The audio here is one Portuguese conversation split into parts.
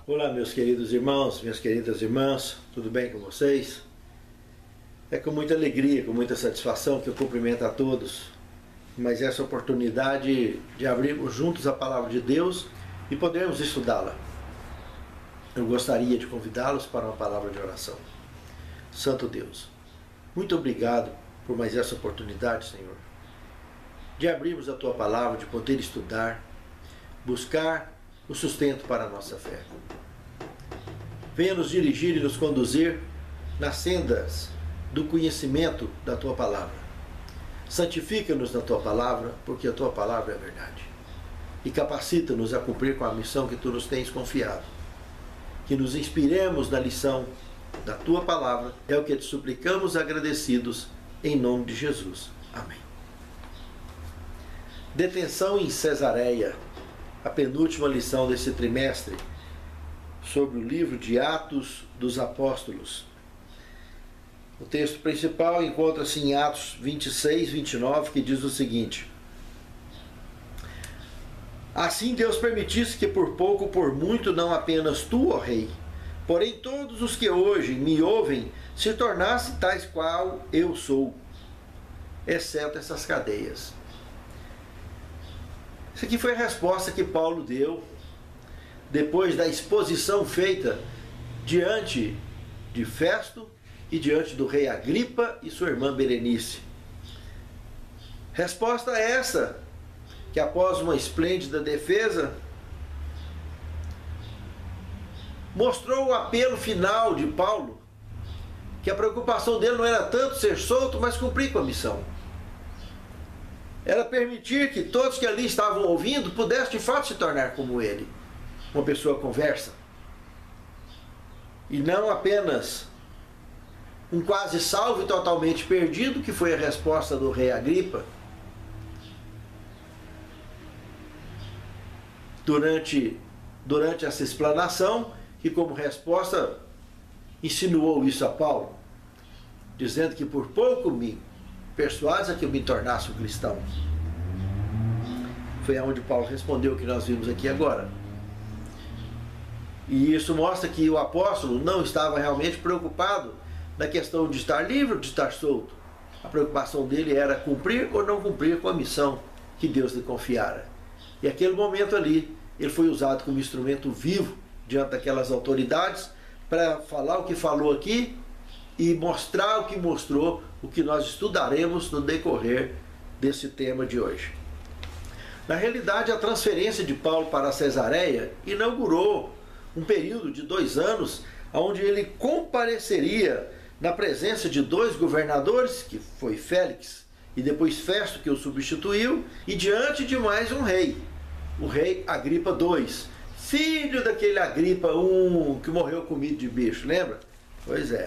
Olá, meus queridos irmãos, minhas queridas irmãs, tudo bem com vocês? É com muita alegria, com muita satisfação que eu cumprimento a todos, mas essa oportunidade de abrirmos juntos a palavra de Deus e podermos estudá-la. Eu gostaria de convidá-los para uma palavra de oração. Santo Deus, muito obrigado por mais essa oportunidade, Senhor, de abrirmos a Tua palavra, de poder estudar, buscar o sustento para a nossa fé. Venha nos dirigir e nos conduzir nas sendas do conhecimento da Tua palavra. Santifica-nos na Tua palavra, porque a Tua palavra é a verdade. E capacita-nos a cumprir com a missão que Tu nos tens confiado. Que nos inspiremos na lição da Tua palavra, é o que te suplicamos agradecidos, em nome de Jesus. Amém. Detenção em Cesareia, a penúltima lição desse trimestre, sobre o livro de Atos dos Apóstolos. O texto principal encontra-se em Atos 26, 29, que diz o seguinte: Assim Deus permitisse que por pouco, por muito, não apenas tu, ó Rei, porém todos os que hoje me ouvem, se tornassem tais qual eu sou, exceto essas cadeias. Isso aqui foi a resposta que Paulo deu depois da exposição feita diante de Festo e diante do rei Agripa e sua irmã Berenice. Resposta essa que, após uma esplêndida defesa, mostrou o apelo final de Paulo, que a preocupação dele não era tanto ser solto, mas cumprir com a missão. Era permitir que todos que ali estavam ouvindo pudessem de fato se tornar como ele, uma pessoa conversa, e não apenas um quase salvo e totalmente perdido, que foi a resposta do rei Agripa durante essa explanação, que como resposta insinuou isso a Paulo, dizendo que por pouco me persuades a que eu me tornasse um cristão. Foi aonde Paulo respondeu o que nós vimos aqui agora. E isso mostra que o apóstolo não estava realmente preocupado na questão de estar livre ou de estar solto. A preocupação dele era cumprir ou não cumprir com a missão que Deus lhe confiara. E aquele momento ali, ele foi usado como instrumento vivo diante daquelas autoridades para falar o que falou aqui e mostrar o que mostrou, o que nós estudaremos no decorrer desse tema de hoje. Na realidade, a transferência de Paulo para Cesareia inaugurou um período de 2 anos, onde ele compareceria na presença de 2 governadores, que foi Félix e depois Festo, que o substituiu, e diante de mais um rei, o rei Agripa II, filho daquele Agripa I que morreu comido de bicho, lembra? Pois é.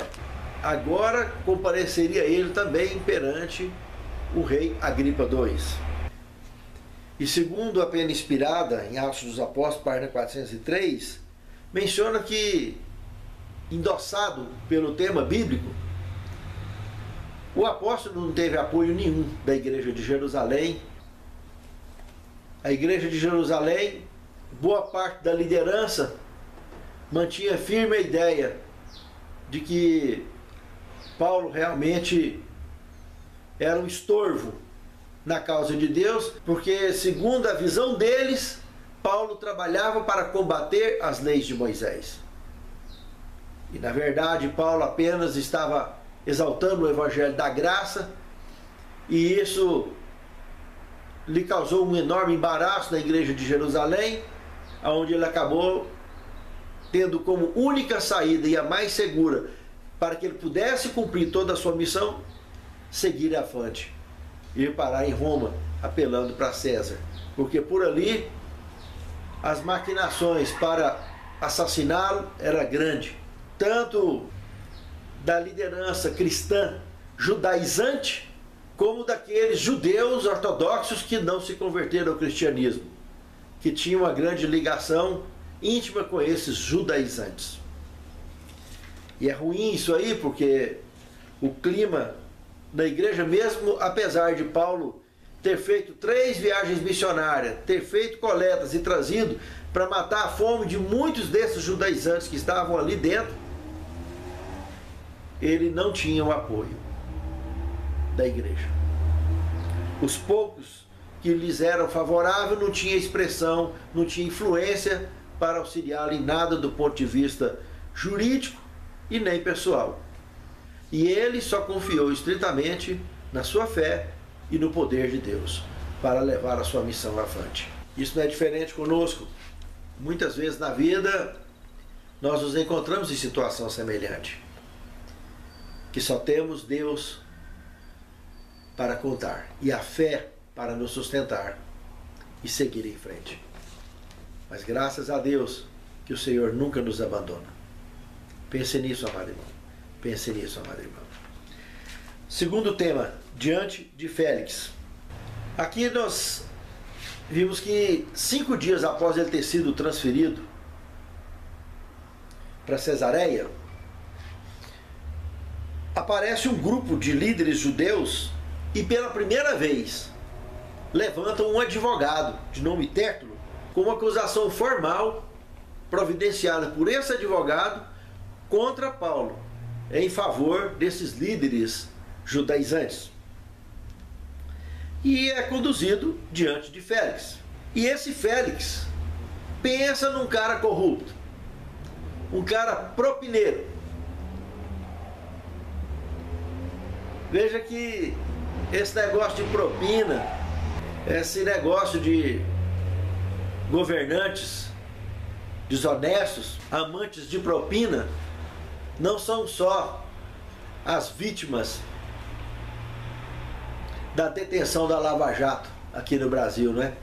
Agora compareceria ele também perante o rei Agripa II. E segundo a pena inspirada em Atos dos Apóstolos, página 403, menciona que, endossado pelo tema bíblico, o apóstolo não teve apoio nenhum da igreja de Jerusalém. A igreja de Jerusalém, boa parte da liderança, mantinha firme a ideia de que Paulo realmente era um estorvo na causa de Deus, porque, segundo a visão deles, Paulo trabalhava para combater as leis de Moisés. E, na verdade, Paulo apenas estava exaltando o evangelho da graça, e isso lhe causou um enorme embaraço na igreja de Jerusalém, onde ele acabou tendo como única saída e a mais segura para que ele pudesse cumprir toda a sua missão, seguir avante, ir parar em Roma, apelando para César, porque por ali as maquinações para assassiná-lo era grande, tanto da liderança cristã judaizante, como daqueles judeus ortodoxos que não se converteram ao cristianismo, que tinham uma grande ligação íntima com esses judaizantes. E é ruim isso aí, porque o clima da igreja, mesmo apesar de Paulo ter feito 3 viagens missionárias, ter feito coletas e trazido para matar a fome de muitos desses judaizantes que estavam ali dentro, ele não tinha o apoio da igreja. Os poucos que lhes eram favoráveis não tinham expressão, não tinha influência para auxiliá-lo em nada do ponto de vista jurídico e nem pessoal. E ele só confiou estritamente na sua fé e no poder de Deus para levar a sua missão avante. Isso não é diferente conosco. Muitas vezes na vida nós nos encontramos em situação semelhante, que só temos Deus para contar e a fé para nos sustentar e seguir em frente. Mas graças a Deus que o Senhor nunca nos abandona. Pense nisso, amado irmão. Pense nisso, amado irmão. Segundo tema, diante de Félix. Aqui nós vimos que 5 dias após ele ter sido transferido para Cesareia, aparece um grupo de líderes judeus e pela primeira vez levantam um advogado de nome Tértulo com uma acusação formal providenciada por esse advogado contra Paulo em favor desses líderes judaizantes. E é conduzido diante de Félix. E esse Félix pensa num cara corrupto, um cara propineiro. Veja que esse negócio de propina, esse negócio de governantes desonestos, amantes de propina, não são só as vítimas da detenção da Lava Jato aqui no Brasil, né?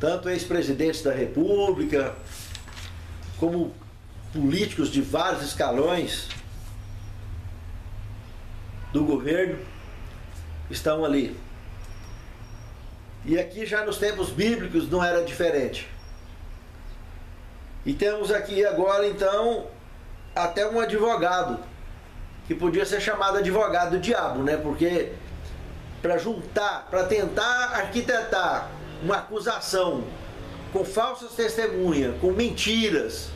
Tanto ex-presidentes da República, como políticos de vários escalões do governo estão ali. E aqui já nos tempos bíblicos não era diferente. E temos aqui agora então até um advogado, que podia ser chamado advogado do diabo, né? Porque para tentar arquitetar uma acusação com falsas testemunhas, com mentiras,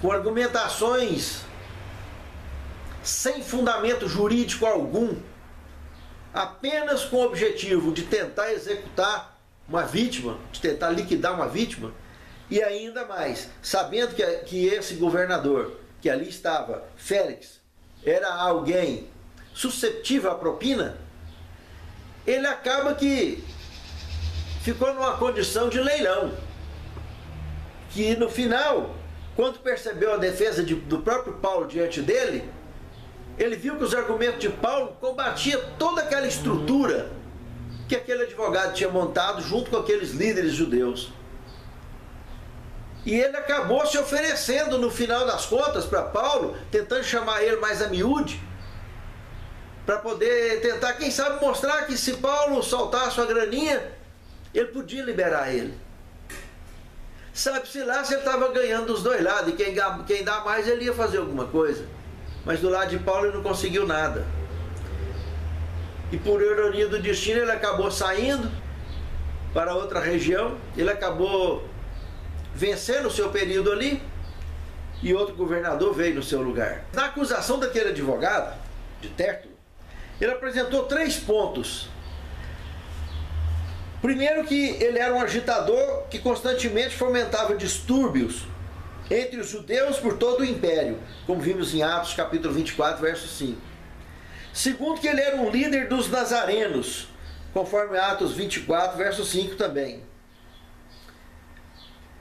com argumentações sem fundamento jurídico algum, apenas com o objetivo de tentar executar uma vítima, de tentar liquidar uma vítima, e ainda mais, sabendo que esse governador que ali estava, Félix, era alguém susceptível à propina, ele acaba que ficou numa condição de leilão, que no final, quando percebeu a defesa do próprio Paulo diante dele, ele viu que os argumentos de Paulo combatiam toda aquela estrutura que aquele advogado tinha montado junto com aqueles líderes judeus. E ele acabou se oferecendo no final das contas para Paulo, tentando chamar ele mais a miúde, para poder tentar, quem sabe, mostrar que se Paulo soltasse uma graninha, ele podia liberar ele. Sabe-se lá se ele estava ganhando dos dois lados, e quem dá mais ele ia fazer alguma coisa. Mas do lado de Paulo ele não conseguiu nada. E por ironia do destino ele acabou saindo para outra região, ele acabou vencendo o seu período ali, e outro governador veio no seu lugar. Na acusação daquele advogado, de Tértulo, ele apresentou 3 pontos. Primeiro, que ele era um agitador que constantemente fomentava distúrbios entre os judeus por todo o império, como vimos em Atos capítulo 24, verso 5. Segundo, que ele era um líder dos nazarenos, conforme Atos 24, verso 5 também.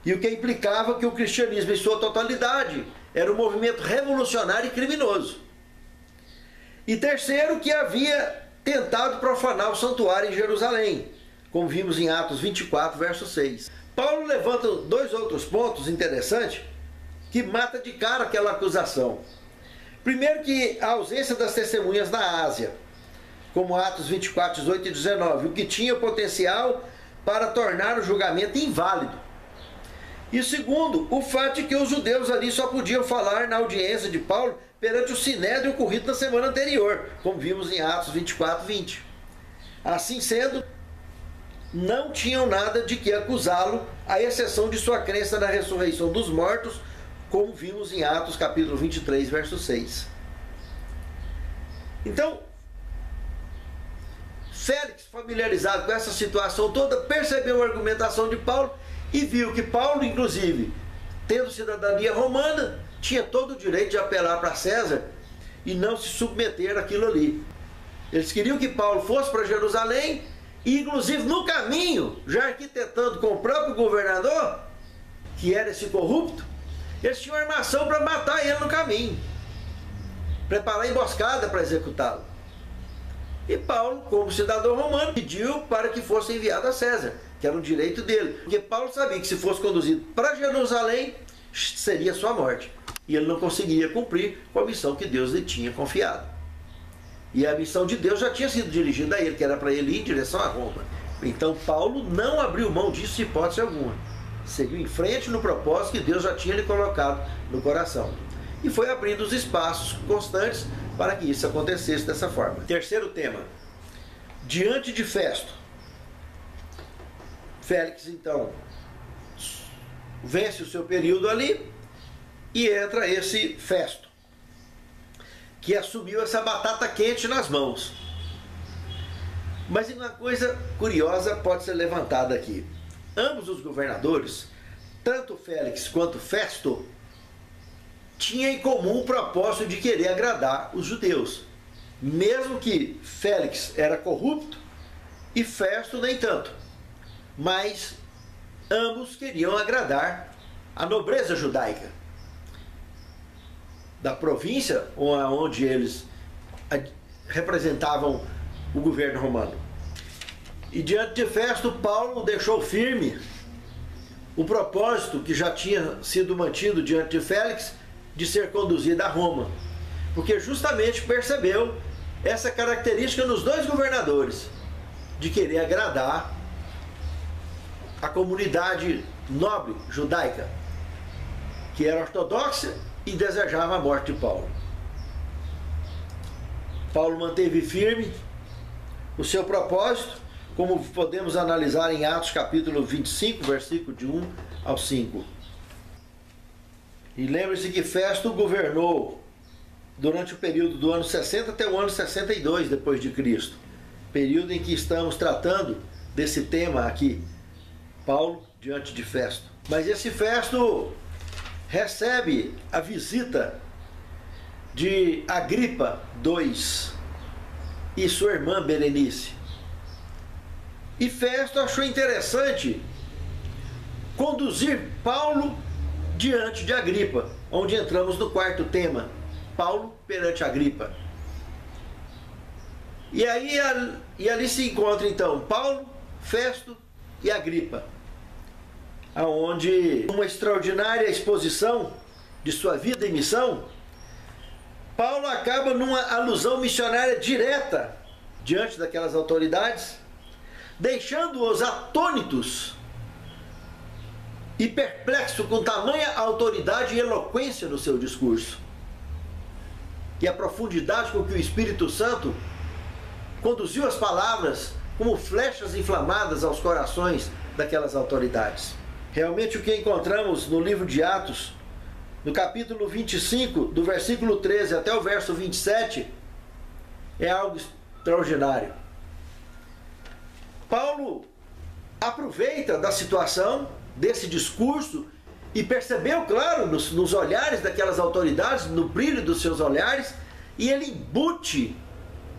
E o que implicava que o cristianismo em sua totalidade era um movimento revolucionário e criminoso. E terceiro, que havia tentado profanar o santuário em Jerusalém, como vimos em Atos 24, verso 6. Paulo levanta 2 outros pontos interessantes que mata de cara aquela acusação. Primeiro, que a ausência das testemunhas na Ásia, como Atos 24, 18 e 19, o que tinha potencial para tornar o julgamento inválido. E segundo, o fato de que os judeus ali só podiam falar na audiência de Paulo perante o sinédrio ocorrido na semana anterior, como vimos em Atos 24, 20. Assim sendo, não tinham nada de que acusá-lo, à exceção de sua crença na ressurreição dos mortos, como vimos em Atos capítulo 23, verso 6. Então, Félix, familiarizado com essa situação toda, percebeu a argumentação de Paulo e viu que Paulo, inclusive, tendo cidadania romana, tinha todo o direito de apelar para César e não se submeter àquilo ali. Eles queriam que Paulo fosse para Jerusalém e, inclusive, no caminho, já arquitetando com o próprio governador, que era esse corrupto, eles tinham armação para matar ele no caminho, preparar emboscada para executá-lo. E Paulo, como cidadão romano, pediu para que fosse enviado a César, que era um direito dele, porque Paulo sabia que se fosse conduzido para Jerusalém, seria sua morte, e ele não conseguiria cumprir com a missão que Deus lhe tinha confiado. E a missão de Deus já tinha sido dirigida a ele, que era para ele ir em direção a Roma. Então Paulo não abriu mão disso de hipótese alguma. Seguiu em frente no propósito que Deus já tinha lhe colocado no coração. E foi abrindo os espaços constantes para que isso acontecesse dessa forma. Terceiro tema. Diante de Festo. Félix, então, vence o seu período ali e entra esse Festo, que assumiu essa batata quente nas mãos. Mas uma coisa curiosa pode ser levantada aqui. Ambos os governadores, tanto Félix quanto Festo, tinham em comum o propósito de querer agradar os judeus. Mesmo que Félix era corrupto e Festo nem tanto. Mas ambos queriam agradar a nobreza judaica da província onde eles representavam o governo romano. E diante de Festo, Paulo deixou firme o propósito que já tinha sido mantido diante de Félix de ser conduzido a Roma, porque justamente percebeu essa característica nos dois governadores, de querer agradar a comunidade nobre judaica, que era ortodoxa e desejava a morte de Paulo. Paulo manteve firme o seu propósito, como podemos analisar em Atos capítulo 25, versículo de 1 ao 5. E lembre-se que Festo governou durante o período do ano 60 até o ano 62 depois de Cristo, período em que estamos tratando desse tema aqui, Paulo diante de Festo. Mas esse Festo recebe a visita de Agripa II e sua irmã Berenice. E Festo achou interessante conduzir Paulo diante de Agripa, onde entramos no quarto tema, Paulo perante Agripa. E ali se encontra então Paulo, Festo e Agripa, aonde uma extraordinária exposição de sua vida e missão, Paulo acaba numa alusão missionária direta diante daquelas autoridades, deixando-os atônitos e perplexos com tamanha autoridade e eloquência no seu discurso, e a profundidade com que o Espírito Santo conduziu as palavras como flechas inflamadas aos corações daquelas autoridades. Realmente o que encontramos no livro de Atos, no capítulo 25, do versículo 13 até o verso 27, é algo extraordinário. Paulo aproveita da situação, desse discurso, e percebeu, claro, nos olhares daquelas autoridades, no brilho dos seus olhares, e ele embute,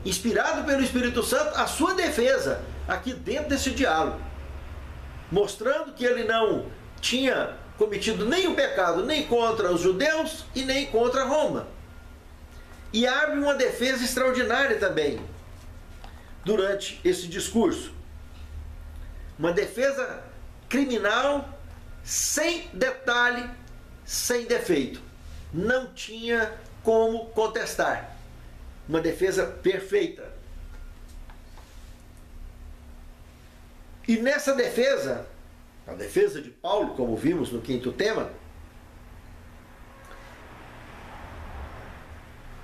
inspirado pelo Espírito Santo, a sua defesa aqui dentro desse diálogo, mostrando que ele não tinha cometido nenhum pecado, nem contra os judeus e nem contra Roma. E abre uma defesa extraordinária também, durante esse discurso. Uma defesa criminal, sem detalhe, sem defeito. Não tinha como contestar. Uma defesa perfeita. E nessa defesa, a defesa de Paulo, como vimos no quinto tema,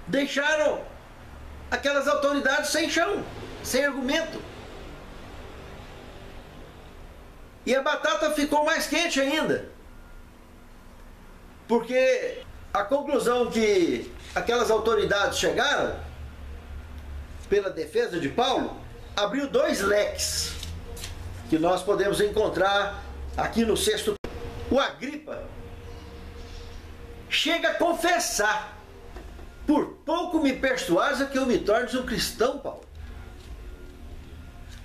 deixaram aquelas autoridades sem chão, sem argumento. E a batata ficou mais quente ainda. Porque a conclusão que aquelas autoridades chegaram, pela defesa de Paulo, abriu dois leques, que nós podemos encontrar aqui no sexto. O Agripa chega a confessar: por pouco me persuades a que eu me torne um cristão, Paulo.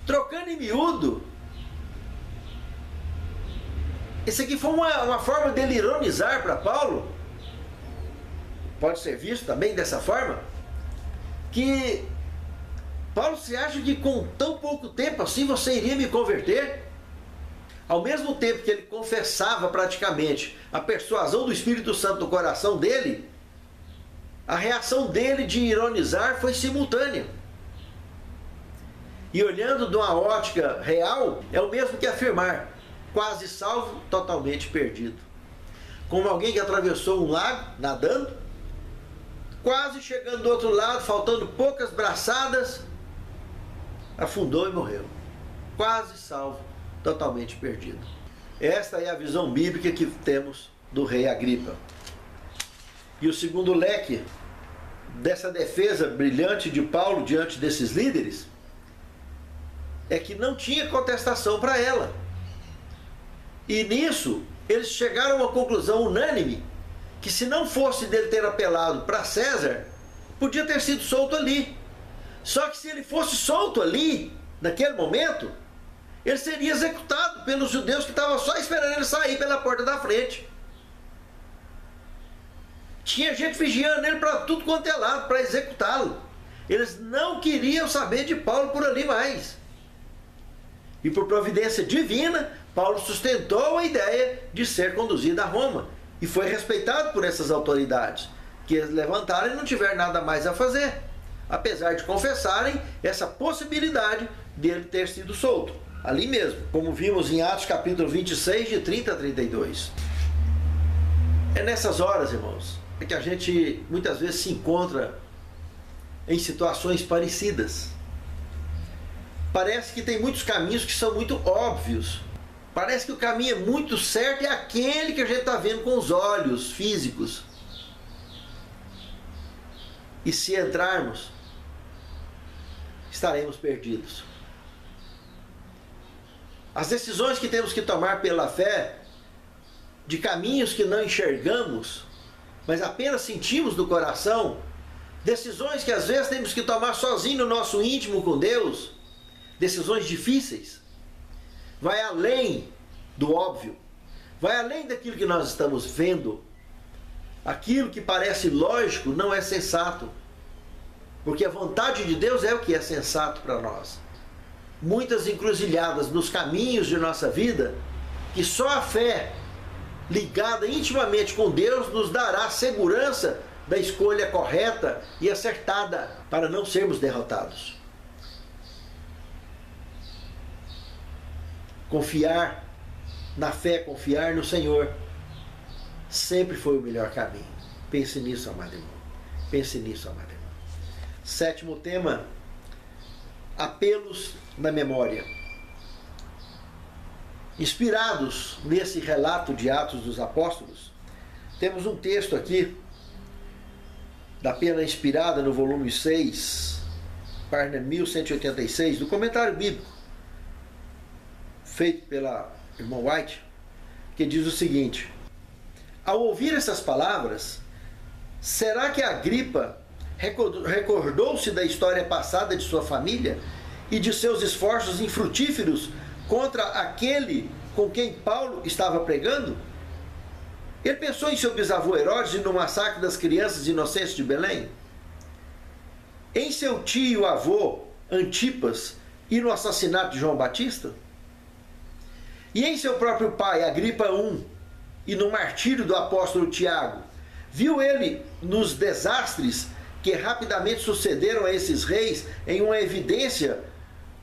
Trocando em miúdo, isso aqui foi uma forma dele ironizar para Paulo. Pode ser visto também dessa forma, que Paulo, se acha que com tão pouco tempo assim você iria me converter? Ao mesmo tempo que ele confessava praticamente a persuasão do Espírito Santo no coração dele, a reação dele de ironizar foi simultânea. E olhando de uma ótica real, é o mesmo que afirmar: quase salvo, totalmente perdido. Como alguém que atravessou um lago, nadando, quase chegando do outro lado, faltando poucas braçadas, afundou e morreu. Quase salvo, totalmente perdido. Esta é a visão bíblica que temos do rei Agripa. E o segundo leque dessa defesa brilhante de Paulo diante desses líderes é que não tinha contestação para ela. E nisso, eles chegaram a uma conclusão unânime, que se não fosse dele ter apelado para César, podia ter sido solto ali. Só que se ele fosse solto ali, naquele momento, ele seria executado pelos judeus que estavam só esperando ele sair pela porta da frente. Tinha gente vigiando ele para tudo quanto é lado, para executá-lo. Eles não queriam saber de Paulo por ali mais. E por providência divina, Paulo sustentou a ideia de ser conduzido a Roma. E foi respeitado por essas autoridades, que eles levantaram e não tiveram nada mais a fazer, apesar de confessarem essa possibilidade dele ter sido solto, ali mesmo, como vimos em Atos capítulo 26, de 30 a 32. É nessas horas, irmãos, que a gente muitas vezes se encontra em situações parecidas. Parece que tem muitos caminhos que são muito óbvios. Parece que o caminho é muito certo, é aquele que a gente está vendo com os olhos físicos. E se entrarmos, estaremos perdidos. As decisões que temos que tomar pela fé, de caminhos que não enxergamos, mas apenas sentimos no coração, decisões que às vezes temos que tomar sozinho no nosso íntimo com Deus, decisões difíceis, vai além do óbvio, vai além daquilo que nós estamos vendo. Aquilo que parece lógico não é sensato, porque a vontade de Deus é o que é sensato para nós. Muitas encruzilhadas nos caminhos de nossa vida, que só a fé ligada intimamente com Deus nos dará segurança da escolha correta e acertada para não sermos derrotados. Confiar na fé, confiar no Senhor, sempre foi o melhor caminho. Pense nisso, amado irmão. Pense nisso, amado irmão. Sétimo tema: apelos na memória. Inspirados nesse relato de Atos dos Apóstolos, temos um texto aqui, da pena inspirada no volume 6, página 1186, do comentário bíblico, feito pela irmã White, que diz o seguinte: ao ouvir essas palavras, será que Agripa recordou-se da história passada de sua família e de seus esforços infrutíferos contra aquele com quem Paulo estava pregando? Ele pensou em seu bisavô Herodes e no massacre das crianças inocentes de Belém? Em seu tio-avô Antipas e no assassinato de João Batista? E em seu próprio pai, Agripa I, e no martírio do apóstolo Tiago, viu ele nos desastres que rapidamente sucederam a esses reis em uma evidência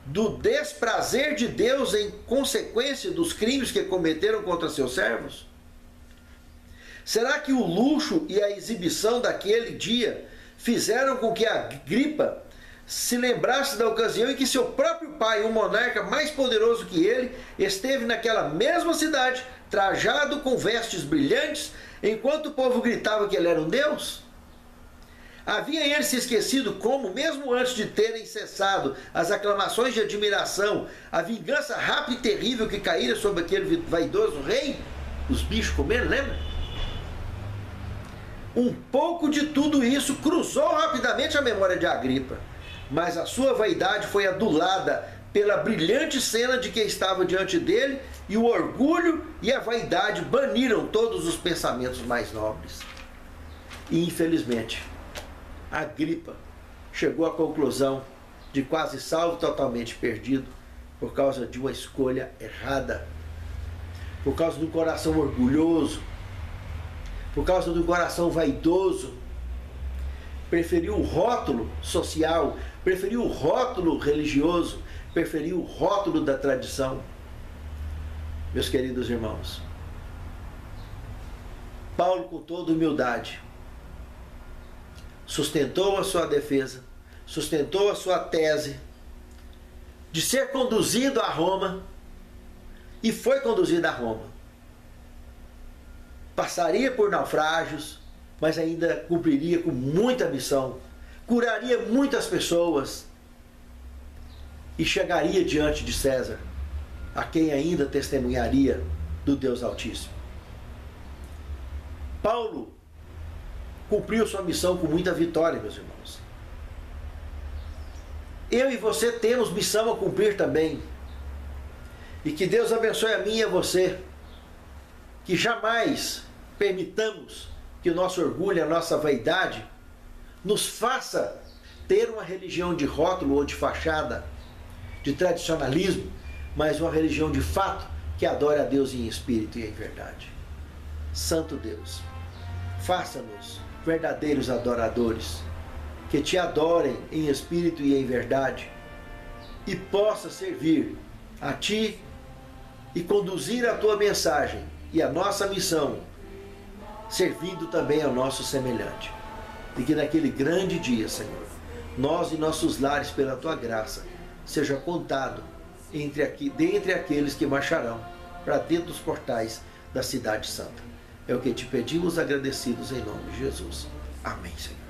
do desprazer de Deus em consequência dos crimes que cometeram contra seus servos? Será que o luxo e a exibição daquele dia fizeram com que Agripa se lembrasse da ocasião em que seu próprio pai, um monarca mais poderoso que ele, esteve naquela mesma cidade, trajado com vestes brilhantes, enquanto o povo gritava que ele era um deus? Havia ele se esquecido como, mesmo antes de terem cessado as aclamações de admiração, a vingança rápida e terrível que caíra sobre aquele vaidoso rei? Os bichos comendo, lembra? Um pouco de tudo isso cruzou rapidamente a memória de Agripa, mas a sua vaidade foi adulada pela brilhante cena de que estava diante dele, e o orgulho e a vaidade baniram todos os pensamentos mais nobres. E infelizmente, Agripa chegou à conclusão de quase salvo totalmente perdido por causa de uma escolha errada, por causa do coração orgulhoso, por causa do coração vaidoso. Preferiu o rótulo social, preferiu o rótulo religioso, preferiu o rótulo da tradição. Meus queridos irmãos, Paulo, com toda humildade, sustentou a sua defesa, sustentou a sua tese de ser conduzido a Roma, e foi conduzido a Roma. Passaria por naufrágios, mas ainda cumpriria com muita missão, curaria muitas pessoas e chegaria diante de César, a quem ainda testemunharia do Deus Altíssimo. Paulo cumpriu sua missão com muita vitória, meus irmãos. Eu e você temos missão a cumprir também. E que Deus abençoe a mim e a você, que jamais permitamos que o nosso orgulho, a nossa vaidade, nos faça ter uma religião de rótulo ou de fachada, de tradicionalismo, mas uma religião de fato que adora a Deus em espírito e em verdade. Santo Deus, faça-nos verdadeiros adoradores, que te adorem em espírito e em verdade, e possa servir a ti e conduzir a tua mensagem e a nossa missão, servindo também ao nosso semelhante. E que naquele grande dia, Senhor, nós e nossos lares, pela tua graça, seja contado dentre aqueles que marcharão para dentro dos portais da cidade santa. É o que te pedimos agradecidos em nome de Jesus. Amém, Senhor.